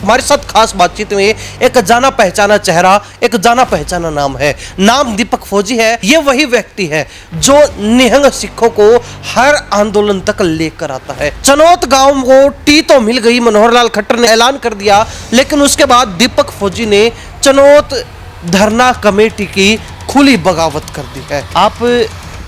हमारे साथ खास बातचीत में एक जाना पहचाना चेहरा, एक जाना पहचाना नाम है। नाम दीपक फौजी है। ये वही व्यक्ति है जो निहंग सिखों को हर आंदोलन तक लेकर आता है। चनौत गांव को टी तो मिल गई, मनोहर लाल खट्टर ने ऐलान कर दिया, लेकिन उसके बाद दीपक फौजी ने चनौत धरना कमेटी की खुली बगावत कर दी है। आप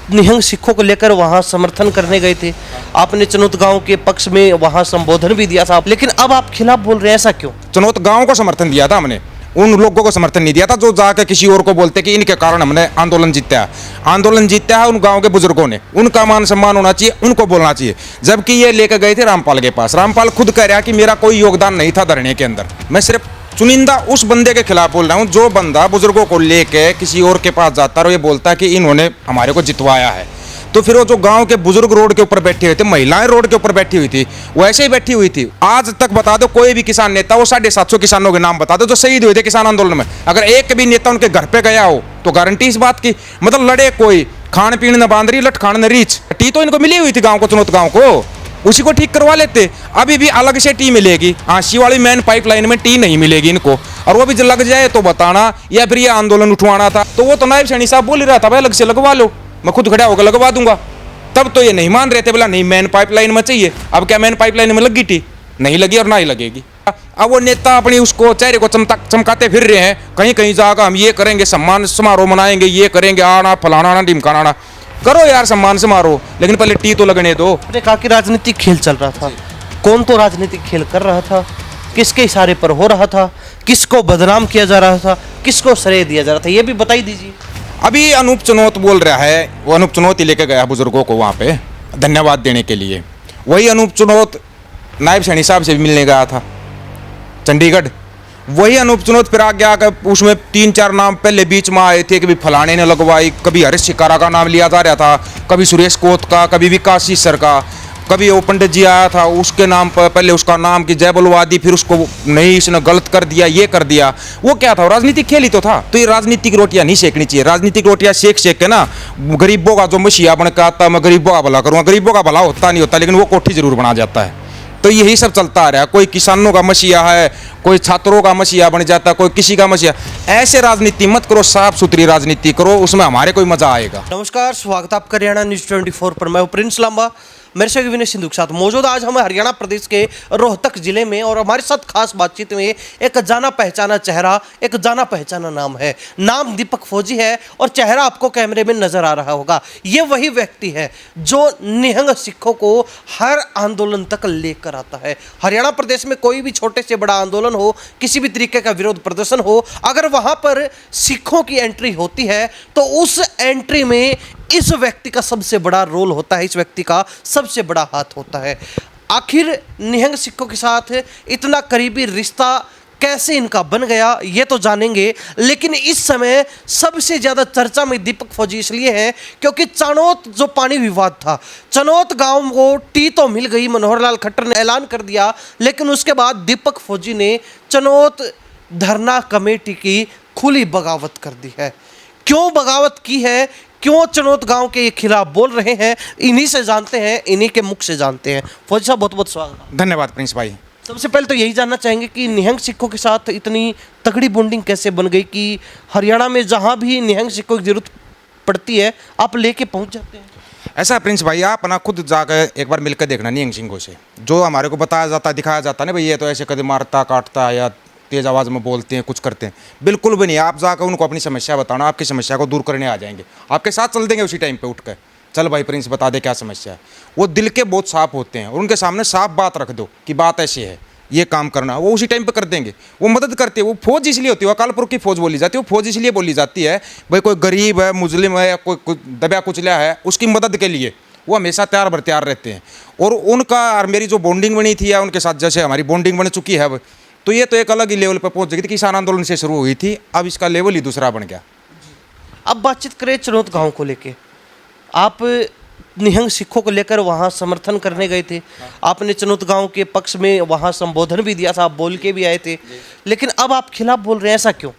निहंग सिखों को लेकर वहां समर्थन करने गए थे, आपने चनौत गांव के पक्ष में वहां संबोधन भी दिया था, लेकिन अब आप खिलाफ बोल रहे हैं, ऐसा क्यों? चनौत गांव को समर्थन दिया था हमने, उन लोगों को समर्थन नहीं दिया था जो जाकर किसी और को बोलते कि इनके कारण हमने आंदोलन जीता है। आंदोलन जीता है उन गांव के बुजुर्गों ने, उनका मान सम्मान होना चाहिए, उनको बोलना चाहिए। जबकि ये लेकर गए थे रामपाल के पास, रामपाल खुद कह रहा कि मेरा कोई योगदान नहीं था धरने के अंदर, मैं सिर्फ चुनिंदा उस बंदे के खिलाफ बोल रहा हूँ जो बंदा बुजुर्गों को लेके किसी और के पास जाता है और ये बोलता है कि इन्होंने हमारे को जितवाया है। तो फिर वो जो गांव के बुजुर्ग रोड के ऊपर बैठे हुए थे, महिलाएं रोड के ऊपर बैठी हुई थी, वो ऐसे ही बैठी हुई थी। आज तक बता दो कोई भी किसान नेता, वो 750 किसानों के नाम बता दो जो शहीद हुए थे किसान आंदोलन में, अगर एक भी नेता उनके घर पे गया हो तो गारंटी इस बात की, मतलब लड़े कोई, खान पीन न बांध रही, लठ खान न रीच। टी तो इनको मिली हुई थी गाँव को, चुनौत गाँव को, उसी को ठीक करवा लेते। अभी भी अलग से टी मिलेगी, आंशी वाली मेन पाइपलाइन में टी नहीं मिलेगी इनको, और वो भी लग जाए तो बताना, या फिर ये आंदोलन उठवाना था तो वो तो नायब सैनी साहब बोल ही रहा था भाई अलग से लगवा लो, मैं खुद खड़ा होकर लगवा दूंगा। तब तो ये नहीं मान रहे थे, बोला नहीं मेन पाइपलाइन में चाहिए। अब क्या मेन पाइपलाइन में लगी टी? नहीं लगी और ना ही लगेगी। अब वो नेता अपनी उसको चेहरे को चमकाते फिर रहे हैं, कहीं कहीं जाकर हम ये करेंगे, सम्मान समारोह मनाएंगे, ये करेंगे, आना फलाना आना ढिमकाना आना। करो यार सम्मान समारोह, लेकिन पहले टी तो लगने दो। आपने कहा कि राजनीतिक खेल चल रहा था, कौन तो राजनीतिक खेल कर रहा था, किसके इशारे पर हो रहा था, किसको बदनाम किया जा रहा था, किसको श्रेय दिया जा रहा था, ये भी बताई दीजिए। अभी अनूप चनौत बोल रहा है, वो अनूप चनौत ही लेके गया बुजुर्गों को वहाँ पे धन्यवाद देने के लिए। वही अनूप चनौत नायब सैनी साहब से भी मिलने गया था चंडीगढ़। वही अनूप चनौत फिर आगे आकर उसमें 3-4 नाम पहले बीच में आए थे, कभी फलाने ने लगवाई, कभी हरीश शिकारा का नाम लिया जा रहा था, कभी सुरेश कोत का, कभी विकास सर का, कभी वो पंडित जी आया था उसके नाम पर पहले उसका नाम की जय बलवादी, फिर उसको नहीं इसने गलत कर दिया, ये कर दिया। वो क्या था? राजनीतिक खेल ही तो था। तो ये राजनीतिक रोटियां नहीं सेकनी चाहिए। राजनीतिक रोटियां सेक सेक के ना गरीबों का जो मसीहा बन के आता, मैं गरीबों का भला करूँगा, गरीबों का भला होता नहीं होता, लेकिन वो कोठी जरूर बना जाता है। तो यही सब चलता आ रहा है, कोई किसानों का मसीहा है, कोई छात्रों का मसीहा बन जाता है, कोई किसी का मसीहा। ऐसे राजनीति मत करो, साफ सुथरी राजनीति करो, उसमें हमारे कोई मजा आएगा। नमस्कार, स्वागत है आपका हरियाणा न्यूज 24 पर। मैं प्रिंस लांबा, मेरे से विनय सिंधु के साथ मौजूद। आज हम हरियाणा प्रदेश के रोहतक जिले में, और हमारे साथ खास बातचीत में एक जाना पहचाना चेहरा, एक जाना पहचाना नाम है। नाम दीपक फौजी है और चेहरा आपको कैमरे में नजर आ रहा होगा। ये वही व्यक्ति है जो निहंग सिखों को हर आंदोलन तक लेकर आता है। हरियाणा प्रदेश में कोई भी छोटे से बड़ा आंदोलन हो, किसी भी तरीके का विरोध प्रदर्शन हो, अगर वहां पर सिखों की एंट्री होती है तो उस एंट्री में इस व्यक्ति का सबसे बड़ा रोल होता है, इस व्यक्ति का सबसे बड़ा हाथ होता है। आखिर निहंग सिखों के साथ इतना करीबी रिश्ता कैसे इनका बन गया, ये तो जानेंगे। लेकिन इस समय सबसे ज़्यादा चर्चा में दीपक फौजी इसलिए है क्योंकि चनौत जो पानी विवाद था, चनौत गांव को टी तो मिल गई, मनोहर लाल खट्टर ने ऐलान कर दिया, लेकिन उसके बाद दीपक फौजी ने चनौत धरना कमेटी की खुली बगावत कर दी है। क्यों बगावत की है, क्यों चनौत गांव के खिलाफ बोल रहे हैं, इन्हीं से जानते हैं, इन्हीं के मुख से जानते हैं। फौजी साहब बहुत बहुत स्वागत। धन्यवाद प्रिंस भाई। सबसे पहले तो यही जानना चाहेंगे कि निहंग सिखों के साथ इतनी तगड़ी बॉन्डिंग कैसे बन गई कि हरियाणा में जहां भी निहंग सिखों की जरूरत पड़ती है आप लेके पहुंच जाते हैं। ऐसा प्रिंस भाई, आप ना खुद जाकर एक बार मिलकर देखना निहंग सिखों से, जो हमारे को बताया जाता, दिखाया जाता ना भाई ये तो ऐसे कदम मारता काटता या तेज आवाज़ में बोलते हैं, कुछ करते हैं, बिल्कुल भी नहीं। आप जाकर उनको अपनी समस्या बताना, आपकी समस्या को दूर करने आ जाएंगे, आपके साथ चल देंगे उसी टाइम पे उठ कर, चल भाई प्रिंस बता दे क्या समस्या है। वो दिल के बहुत साफ होते हैं और उनके सामने साफ बात रख दो कि बात ऐसी है, ये काम करना, वो उसी टाइम पे कर देंगे। वो मदद करते हैं। वो फौज इसलिए होती है, अकाल पुरख की फौज बोली जाती है। वो फौज इसलिए बोली जाती है भाई कोई गरीब है, मुस्लिम है, या कोई दबा कुचला है, उसकी मदद के लिए वो हमेशा तैयार बर तैयार रहते हैं। और उनका और मेरी जो बॉन्डिंग बनी थी या उनके साथ जैसे हमारी बॉन्डिंग बन चुकी है, तो ये तो एक अलग ही लेवल पर पहुंच गई थी। किसान आंदोलन से शुरू हुई थी, अब इसका लेवल ही दूसरा बन गया। अब बातचीत करें चनौत गांव को लेके। आप निहंग सिखों को लेकर वहां समर्थन करने गए थे, आपने चनौत गांव के पक्ष में वहां संबोधन भी दिया था, आप बोल के भी आए थे, लेकिन अब आप खिलाफ बोल रहे हैं, ऐसा क्यों?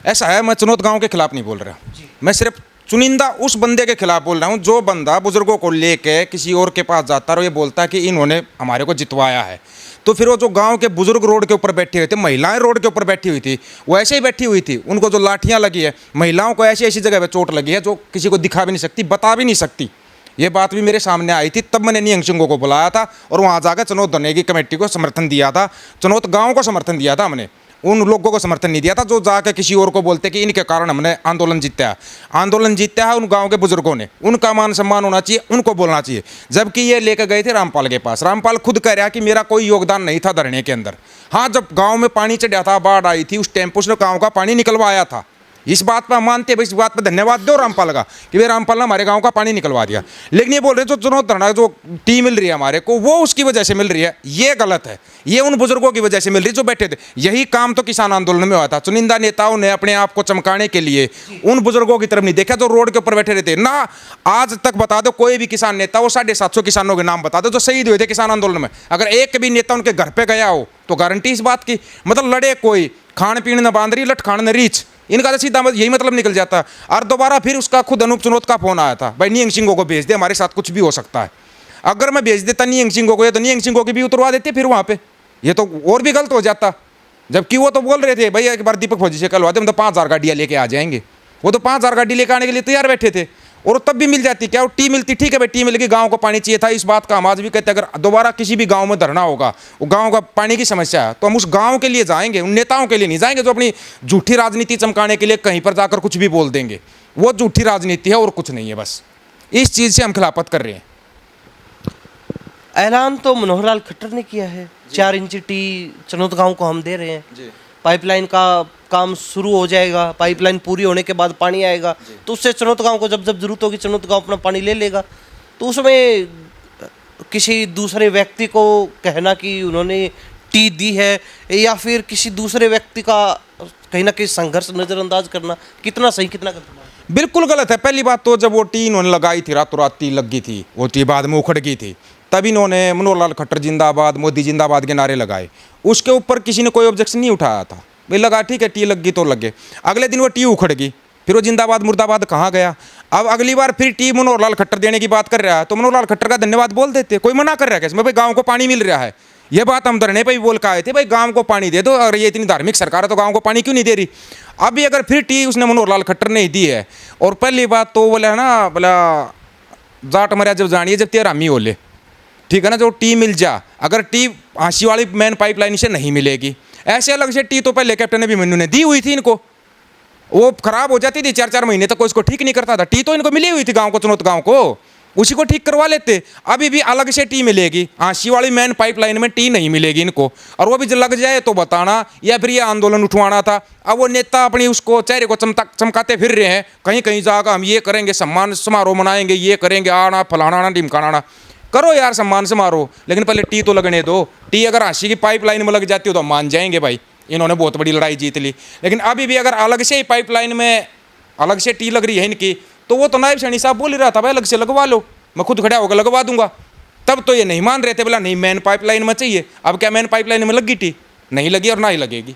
ऐसा है, मैं चनौत गांव के खिलाफ नहीं बोल रहा, मैं सिर्फ चुनिंदा उस बंदे के खिलाफ बोल रहा हूँ जो बंदा बुजुर्गों को लेके किसी और के पास जाता है और ये बोलता है कि इन्होंने हमारे को जितवाया है। तो फिर वो जो गांव के बुजुर्ग रोड के ऊपर बैठे हुए थे, महिलाएं रोड के ऊपर बैठी हुई थी, वो ऐसे ही बैठी हुई थी। उनको जो लाठियां लगी है, महिलाओं को ऐसी ऐसी जगह पे चोट लगी है जो किसी को दिखा भी नहीं सकती, बता भी नहीं सकती। ये बात भी मेरे सामने आई थी, तब मैंने निहंग सिंह को बुलाया था और वहाँ जाकर चनौत धरने की कमेटी को समर्थन दिया था, चनौत गाँव को समर्थन दिया था हमने। उन लोगों को समर्थन नहीं दिया था जो जाकर किसी और को बोलते कि इनके कारण हमने आंदोलन जीता है। आंदोलन जीता है उन गांव के बुजुर्गों ने, उनका मान सम्मान होना चाहिए, उनको बोलना चाहिए। जबकि ये लेकर गए थे रामपाल के पास, रामपाल खुद कह रहा कि मेरा कोई योगदान नहीं था धरने के अंदर। हाँ, जब गांव में पानी चढ़ा था, बाढ़ आई थी, उस टेम्पो से गाँव का पानी निकलवाया था। इस बात पर हम मानते हैं भाई, इस बात पर धन्यवाद दो रामपाल का कि भाई रामपाल ने हमारे गांव का पानी निकलवा दिया। लेकिन ये बोल रहे जो चुनौत धरना जो टी मिल रही है हमारे को, वो उसकी वजह से मिल रही है, ये गलत है। ये उन बुजुर्गों की वजह से मिल रही है जो बैठे थे। यही काम तो किसान आंदोलन में हुआ था। चुनिंदा नेताओं ने अपने आप को चमकाने के लिए उन बुजुर्गों की तरफ नहीं देखा जो रोड के ऊपर बैठे रहते ना। आज तक बता दो कोई भी किसान नेता, वो 750 किसानों के नाम बता दो जो शहीद हुए थे किसान आंदोलन में, अगर एक भी नेता उनके घर पे गया हो तो गारंटी इस बात की, मतलब लड़े कोई, खान पीन न बांदरी लठ खान न रीछ, इनका तो सीधा यही मतलब निकल जाता है। और दोबारा फिर उसका खुद अनूप चुनौत का फोन आया था, भाई निहंग सिंह को भेज दे, हमारे साथ कुछ भी हो सकता है। अगर मैं भेज देता निहंग सिंह को, ये तो निहंग सिंह को भी उतरवा देते फिर वहाँ पे, ये तो और भी गलत हो जाता। जबकि वो तो बोल रहे थे भाई एक बार दीपक फौजी से कलवा दे, हम तो 5000 गाड़ियाँ लेके आ जाएंगे। वो तो 5000 गाड़ी लेके आने के लिए तैयार बैठे थे, और तब भी मिल जाती। क्या वो टी मिलती? ठीक है भाई, टी मिल गई, गाँव को पानी चाहिए था। इस बात का हम आज भी कहते हैं, अगर दोबारा किसी भी गाँव में धरना होगा, वो गाँव का पानी की समस्या है, तो हम उस गाँव के लिए जाएंगे, उन नेताओं के लिए नहीं जाएंगे जो अपनी झूठी राजनीति चमकाने के लिए कहीं पर जाकर कुछ भी बोल देंगे। वो झूठी राजनीति है और कुछ नहीं है, बस इस चीज़ से हम खिलाफत कर रहे हैं। ऐलान तो मनोहर लाल खट्टर ने किया है, 4 इंची टी चनौत गांव को हम दे रहे हैं। पाइपलाइन का काम शुरू हो जाएगा, पाइपलाइन पूरी होने के बाद पानी आएगा, तो उससे चनौत गांव को जब जब जरूरत होगी चनौत गांव अपना पानी ले लेगा। तो उसमें किसी दूसरे व्यक्ति को कहना कि उन्होंने टी दी है, या फिर किसी दूसरे व्यक्ति का कहीं ना कहीं संघर्ष नज़रअंदाज करना, कितना सही कितना गलत? बिल्कुल गलत है। पहली बात तो जब वो टी इन्होंने लगाई थी, रातों रात टी लग गई थी, वो टी बाद में उखड़ गई थी, तब इन्होंने मनोहर लाल खट्टर जिंदाबाद, मोदी जिंदाबाद के नारे लगाए। उसके ऊपर किसी ने कोई ऑब्जेक्शन नहीं उठाया था, भाई लगा ठीक है, टी लग गई तो लग गए। अगले दिन वो टी उखड़ गई, फिर वो जिंदाबाद मुर्दाबाद कहाँ गया? अब अगली बार फिर टी मनोहर लाल खट्टर देने की बात कर रहा है, तो मनोहर लाल खट्टर का धन्यवाद बोल देते, कोई मना कर रहा है कैसे? भाई गाँव को पानी मिल रहा है, ये बात हम धरने पे भी बोल के आए थे, भाई गांव को पानी दे दो, अगर ये इतनी धार्मिक सरकार है तो गांव को पानी क्यों नहीं दे रही? अभी अगर फिर टी उसने मनोहर लाल खट्टर ने ही दी है, और पहली बात तो बोला है ना, बोला जाट मरिया जब जानिए जब तेरा हमी होले, ठीक है ना, जो टी मिल जा। अगर टी हाँसी वाली मेन पाइपलाइन से नहीं मिलेगी, ऐसे अलग से टी तो पहले कैप्टन अभिमन्यु ने दी हुई थी इनको, वो खराब हो जाती थी 4-4 महीने तक, कोई इसको ठीक नहीं करता था। टी तो इनको मिली हुई थी गाँव को, चुनौत गाँव को, उसी को ठीक करवा लेते। अभी भी अलग से टी मिलेगी, हाँसी वाली मेन पाइपलाइन में टी नहीं मिलेगी इनको, और वो भी जब लग जाए तो बताना, या फिर ये आंदोलन उठवाना था। अब वो नेता अपनी उसको चेहरे को चमकाते फिर रहे हैं, कहीं कहीं जाकर हम ये करेंगे, सम्मान समारोह मनाएंगे, ये करेंगे, आना फलाना आना ढिमकाना। करो यार सम्मान समारोह, लेकिन पहले टी तो लगने दो। टी अगर हाँसी की पाइपलाइन में लग जाती हो तो मान जाएंगे भाई इन्होंने बहुत बड़ी लड़ाई जीत ली। लेकिन अभी भी अगर अलग से ही पाइपलाइन में अलग से टी लग रही है इनकी, तो वो तो नायब सैनी साहब बोल ही रहा था भाई अलग से लगवा लो, मैं खुद खड़ा होकर लगवा दूंगा। तब तो ये नहीं मान रहे थे, बोला नहीं मेन पाइपलाइन में चाहिए। अब क्या मेन पाइपलाइन में लगी टी? नहीं लगी और ना ही लगेगी।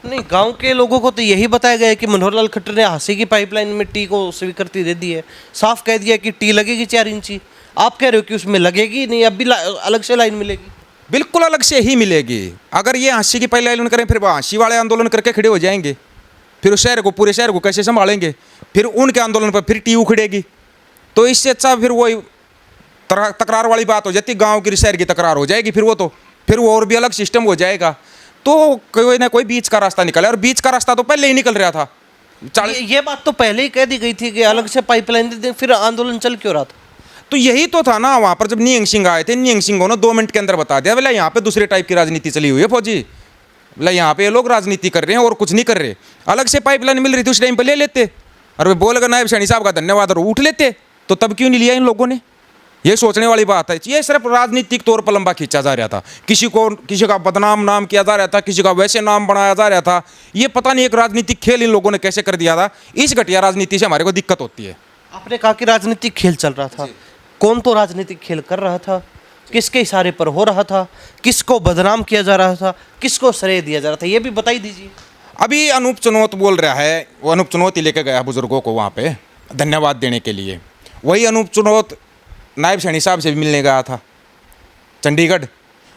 नहीं, गांव के लोगों को तो यही बताया गया है कि मनोहर लाल खट्टर ने हाँसी की पाइपलाइन में टी को स्वीकृति दे दी है, साफ कह दिया कि टी लगेगी 4 इंची। आप कह रहे हो कि उसमें लगेगी नहीं, अब भी अलग से लाइन मिलेगी? बिल्कुल अलग से ही मिलेगी। अगर ये हाँसी की पाइपलाइन करें, फिर हाँसी वाले आंदोलन करके खड़े हो जाएंगे, फिर उस शहर को, पूरे शहर को कैसे संभालेंगे? फिर उनके आंदोलन पर फिर टी उखड़ेगी। तो इससे अच्छा फिर वही तकरार वाली बात हो जाती, गांव की शहर की तकरार हो जाएगी, फिर वो और भी अलग सिस्टम हो जाएगा। तो कोई ना कोई बीच का रास्ता निकले, और बीच का रास्ता तो पहले ही निकल रहा था। ये बात तो पहले ही कह दी गई थी कि अलग से पाइपलाइन दे दें, फिर आंदोलन चल क्यों रहा था? तो यही तो था ना, वहाँ पर जब निहंग सिंह आए थे, निहंग सिंह ने 2 मिनट के अंदर बता दिया, बोला यहाँ पे दूसरे टाइप की राजनीति चली हुई है फौजी, बोला यहाँ पे ये लोग राजनीति कर रहे हैं और कुछ नहीं कर रहे। अलग से पाइपलाइन मिल रही थी उस टाइम पर ले लेते, और वे बोल नायब सैनी साहब का धन्यवाद और उठ लेते। तो तब क्यों नहीं लिया इन लोगों ने? ये सोचने वाली बात है। ये सिर्फ राजनीतिक तौर पर लंबा खींचा जा रहा था, किसी का बदनाम नाम किया जा रहा था, किसी का वैसे नाम बनाया जा रहा था। ये पता नहीं एक राजनीतिक खेल इन लोगों ने कैसे कर दिया था। इस घटिया राजनीति से हमारे को दिक्कत होती है। आपने कहा कि राजनीतिक खेल चल रहा था, कौन तो राजनीतिक खेल कर रहा था, किसके इशारे पर हो रहा था, किसको बदनाम किया जा रहा था, किसको श्रेय दिया जा रहा था, ये भी बताई दीजिए। अभी अनूप चुनौत बोल रहा है, वो अनूप चुनौत ही लेकर गया बुजुर्गों को वहाँ पे धन्यवाद देने के लिए। वही अनूप चुनौत नायब सैनी साहब से भी मिलने गया था चंडीगढ़।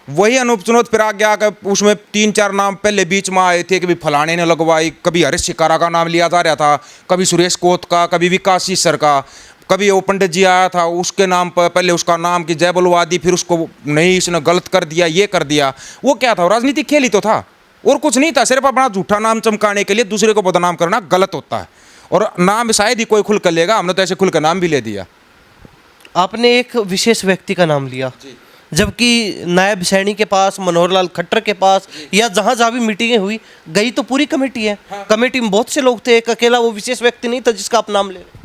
वही अनूप चुनौत फिर आ गया कि उसमें 3-4 नाम पहले बीच में आए थे, कभी फलाने ने लगवाई, कभी हरीश शिकारा का नाम लिया जा रहा था, कभी सुरेश कोत का, कभी विकास ईसर का, कभी वो पंडित जी आया था उसके नाम पर पहले उसका नाम की जय बलवा दी, फिर उसको नहीं इसने गलत कर दिया, ये कर दिया। वो क्या था, राजनीतिक खेल ही तो था और कुछ नहीं था। सिर्फ अपना झूठा नाम चमकाने के लिए दूसरे को बदनाम करना गलत होता है, और नाम शायद ही कोई खुल कर लेगा। हमने तो ऐसे खुल कर नाम भी ले दिया। आपने एक विशेष व्यक्ति का नाम लिया, जबकि नायब सैनी के पास, मनोहर लाल खट्टर के पास, या जहां जहां भी मीटिंगें हुई गई तो पूरी कमेटी है। कमेटी में बहुत से लोग थे, एक अकेला वो विशेष व्यक्ति नहीं था जिसका आप नाम ले रहे हैं।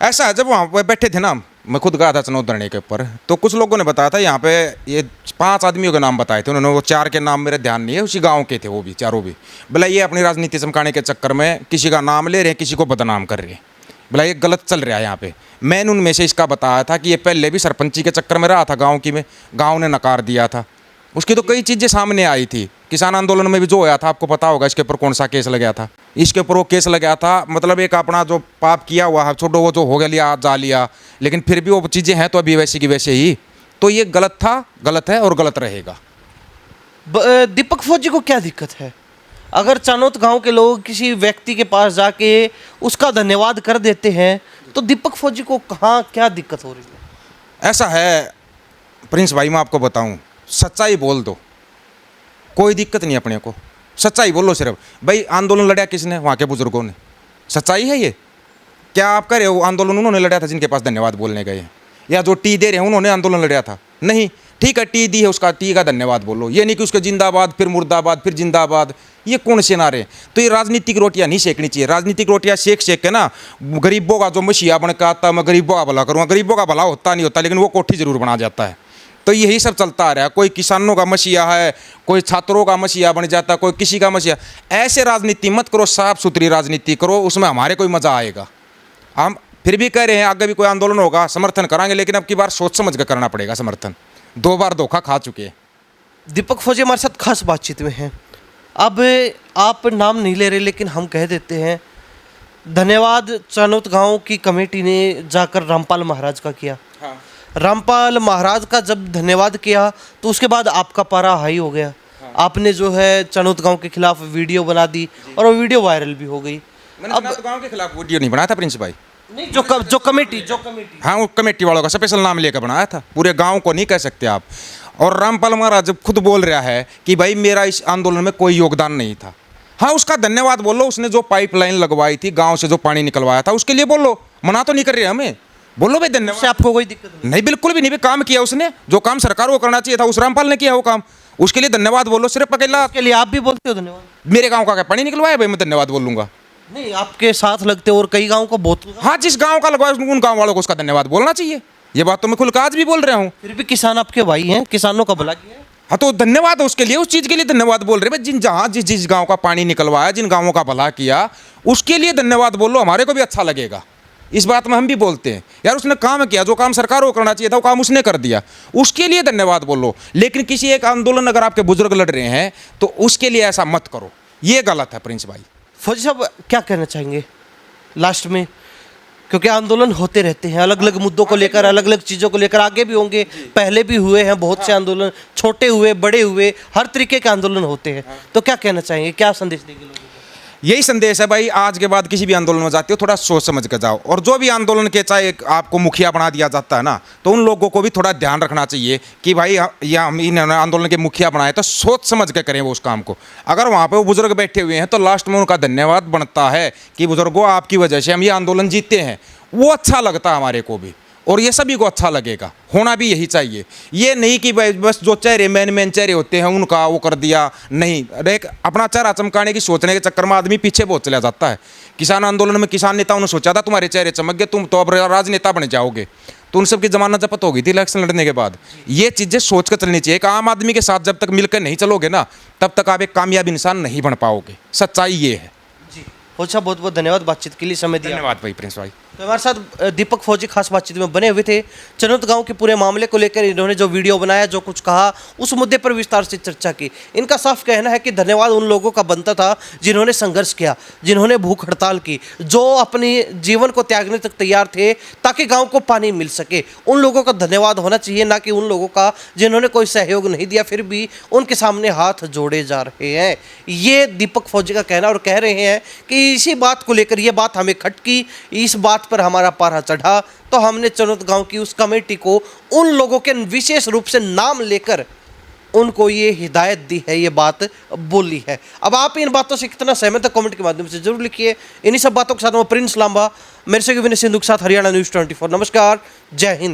ऐसा है, जब वहाँ पे बैठे थे ना, मैं खुद गया था चुनाव धरने के ऊपर, तो कुछ लोगों ने बताया था यहाँ पे ये 5 आदमियों के नाम बताए थे उन्होंने। वो 4 के नाम मेरे ध्यान नहीं है, उसी गांव के थे वो भी, चारों भी। बोला ये अपनी राजनीति चमकाने के चक्कर में किसी का नाम ले रहे हैं, किसी को बदनाम कर रहे हैं, बोला ये गलत चल रहा है यहाँ पे। मैंने उनमें से इसका बताया था कि ये पहले भी सरपंची के चक्कर में रहा था गाँव की में, गाँव ने नकार दिया था। उसकी तो कई चीज़ें सामने आई थी। किसान आंदोलन में भी जो होया था आपको पता होगा, इसके ऊपर कौन सा केस लगा था। इसके ऊपर वो केस लगा था, मतलब एक अपना जो पाप किया हुआ है छोड़ो, वो जो हो गया लिया जा लिया, लेकिन फिर भी वो चीज़ें हैं तो अभी वैसी की वैसे ही। तो ये गलत था, गलत है और गलत रहेगा। दीपक फौजी को क्या दिक्कत है अगर चानोत गांव के लोग किसी व्यक्ति के पास जाके उसका धन्यवाद कर देते हैं, तो दीपक फौजी को कहाँ क्या दिक्कत हो रही है? ऐसा है प्रिंस भाई, मैं आपको बताऊं, सच्चाई बोल दो, कोई दिक्कत नहीं अपने को। सच्चाई बोलो सिर्फ। भाई आंदोलन लड़ा किसने? वहाँ के बुजुर्गों ने। सच्चाई है ये। क्या आप कह रहे हो आंदोलन उन्होंने लड़ा था जिनके पास धन्यवाद बोलने गए हैं, या जो टी दे रहे हैं उन्होंने आंदोलन लड़ा था? नहीं। ठीक है, टी दी है, उसका टी का धन्यवाद बोलो। ये नहीं कि उसके जिंदाबाद फिर मुर्दाबाद फिर जिंदाबाद, ये कौन से नारे? तो ये राजनीतिक रोटियां नहीं सेकनी चाहिए। राजनीतिक रोटियां सेक सेक के ना गरीबों का जो मसीहा बन के आता, मैं गरीबों का भला करूँगा, गरीबों का भला होता नहीं होता, लेकिन वो कोठी जरूर बना जाता है। तो यही सब चलता आ रहा है। कोई किसानों का मसीहा है, कोई छात्रों का मसीहा बन जाता है, कोई किसी का मसीहा। ऐसे राजनीति मत करो, साफ सुथरी राजनीति करो, उसमें हमारे कोई मज़ा आएगा। हम फिर भी कह रहे हैं आगे भी कोई आंदोलन होगा समर्थन करांगे, लेकिन अब की बार सोच समझ कर करना पड़ेगा समर्थन। 2 बार धोखा खा चुके हैं। दीपक फौजी हमारे साथ खास बातचीत में हैं। अब आप नाम नहीं ले रहे, लेकिन हम कह देते हैं, धन्यवाद चानोत गांव की कमेटी ने जाकर रामपाल महाराज का किया। हाँ। रामपाल महाराज का जब धन्यवाद किया तो उसके बाद आपका पारा हाई हो गया। हाँ। आपने जो है चानोत गांव के खिलाफ वीडियो बना दी और वो वीडियो वायरल भी हो गई। मैंने अब गांव के खिलाफ वीडियो नहीं बनाया था प्रिंस भाई। नहीं, जो कमेटी हाँ, वो कमेटी वालों का स्पेशल नाम लेकर बनाया था, पूरे गांव को नहीं कह सकते आप। और रामपाल महाराज जब खुद बोल रहा है कि भाई मेरा इस आंदोलन में कोई योगदान नहीं था, हाँ उसका धन्यवाद बोलो। उसने जो पाइपलाइन लगवाई थी, गांव से जो पानी निकलवाया था, उसके लिए बोलो। मना तो नहीं कर रहे हमें, बोलो भाई धन्यवाद। से आपको कोई दिक्कत नहीं, बिल्कुल भी नहीं। काम किया उसने, जो काम सरकार को करना चाहिए था उस रामपाल ने किया वो काम, उसके लिए धन्यवाद बोलो। सिर्फ अकेला के लिए आप भी बोलते हो धन्यवाद? मेरे गाँव का क्या पानी निकलवाया भाई मैं धन्यवाद बोलूंगा? नहीं, आपके साथ लगते और कई गाँव को बहुत। हाँ, जिस गाँव का लगवाया उन गाँव वालों को उसका धन्यवाद बोलना चाहिए। ये बात तो मैं खुलकर आज भी बोल रहा हूँ। फिर भी किसान आपके भाई हैं, किसानों का भला किया है। हाँ, तो धन्यवाद उसके लिए, उस चीज़ के लिए धन्यवाद बोल रहे हैं। जिन जहाँ जिस गांव का पानी निकलवाया, जिन गांवों का भला किया, उसके लिए धन्यवाद बोलो। हमारे को भी अच्छा लगेगा। इस बात में हम भी बोलते हैं यार, उसने काम किया, जो काम सरकार को करना चाहिए था वो काम उसने कर दिया, उसके लिए धन्यवाद बोलो। लेकिन किसी एक आंदोलन अगर आपके बुजुर्ग लड़ रहे हैं तो उसके लिए ऐसा मत करो, ये गलत है प्रिंस भाई। फौजी साहब क्या कहना चाहेंगे लास्ट में? क्योंकि आंदोलन होते रहते हैं, अलग अलग मुद्दों को लेकर, अलग अलग चीज़ों को लेकर, आगे भी होंगे, पहले भी हुए हैं बहुत से आंदोलन, छोटे हुए बड़े हुए, हर तरीके के आंदोलन होते हैं। तो क्या कहना चाहेंगे, क्या संदेश देंगे लोगों को? यही संदेश है भाई, आज के बाद किसी भी आंदोलन में जाते हो थोड़ा सोच समझ कर जाओ। और जो भी आंदोलन के चाहे आपको मुखिया बना दिया जाता है ना, तो उन लोगों को भी थोड़ा ध्यान रखना चाहिए कि भाई या हम इन आंदोलन के मुखिया बनाए तो सोच समझ कर करें वो उस काम को। अगर वहाँ पे वो बुजुर्ग बैठे हुए हैं तो लास्ट में उनका धन्यवाद बनता है कि बुजुर्गों आपकी वजह से हम ये आंदोलन जीते हैं। वो अच्छा लगता है हमारे को भी, और ये सभी को अच्छा लगेगा। होना भी यही चाहिए। ये नहीं कि भाई बस जो चेहरे मेन चेहरे होते हैं उनका वो कर दिया, नहीं। एक अपना चेहरा चमकाने की सोचने के चक्कर में आदमी पीछे बहुत चला जाता है। किसान आंदोलन में किसान नेताओं ने सोचा था तुम्हारे चेहरे चमक गए, तुम तो अब राजनेता बन जाओगे, तो उन सबकी जमानत जब्त हो गई थी इलेक्शन लड़ने के बाद। ये चीज़ें सोच कर चलनी चाहिए। एक आम आदमी के साथ जब तक मिलकर नहीं चलोगे ना, तब तक आप एक कामयाब इंसान नहीं बन पाओगे। सच्चाई ये है जी फौजी साहब, बहुत बहुत धन्यवाद बातचीत के लिए, समय दिया। धन्यवाद भाई प्रिंस भाई। तो हमारे साथ दीपक फौजी खास बातचीत में बने हुए थे। चनौत गांव के पूरे मामले को लेकर इन्होंने जो वीडियो बनाया, जो कुछ कहा, उस मुद्दे पर विस्तार से चर्चा की। इनका साफ कहना है कि धन्यवाद उन लोगों का बनता था जिन्होंने संघर्ष किया, जिन्होंने भूख हड़ताल की, जो अपनी जीवन को त्यागने तक तैयार थे ताकि गाँव को पानी मिल सके। उन लोगों का धन्यवाद होना चाहिए, ना कि उन लोगों का जिन्होंने कोई सहयोग नहीं दिया फिर भी उनके सामने हाथ जोड़े जा रहे हैं। ये दीपक फौजी का कहना, और कह रहे हैं कि इसी बात को लेकर ये बात हमें खटकी, इस बात पर हमारा पारा चढ़ा, तो हमने चनौत गांव की उस कमेटी को उन लोगों के विशेष रूप से नाम लेकर उनको ये हिदायत दी है, ये बात बोली है। अब आप इन बातों से कितना सहमत है कमेंट के माध्यम से जरूर लिखिए। इन्हीं सब बातों के साथ मैं प्रिंस लांबा, मेरे से विनय सिंधु के साथ हरियाणा न्यूज़ 24। नमस्कार, जय हिंद।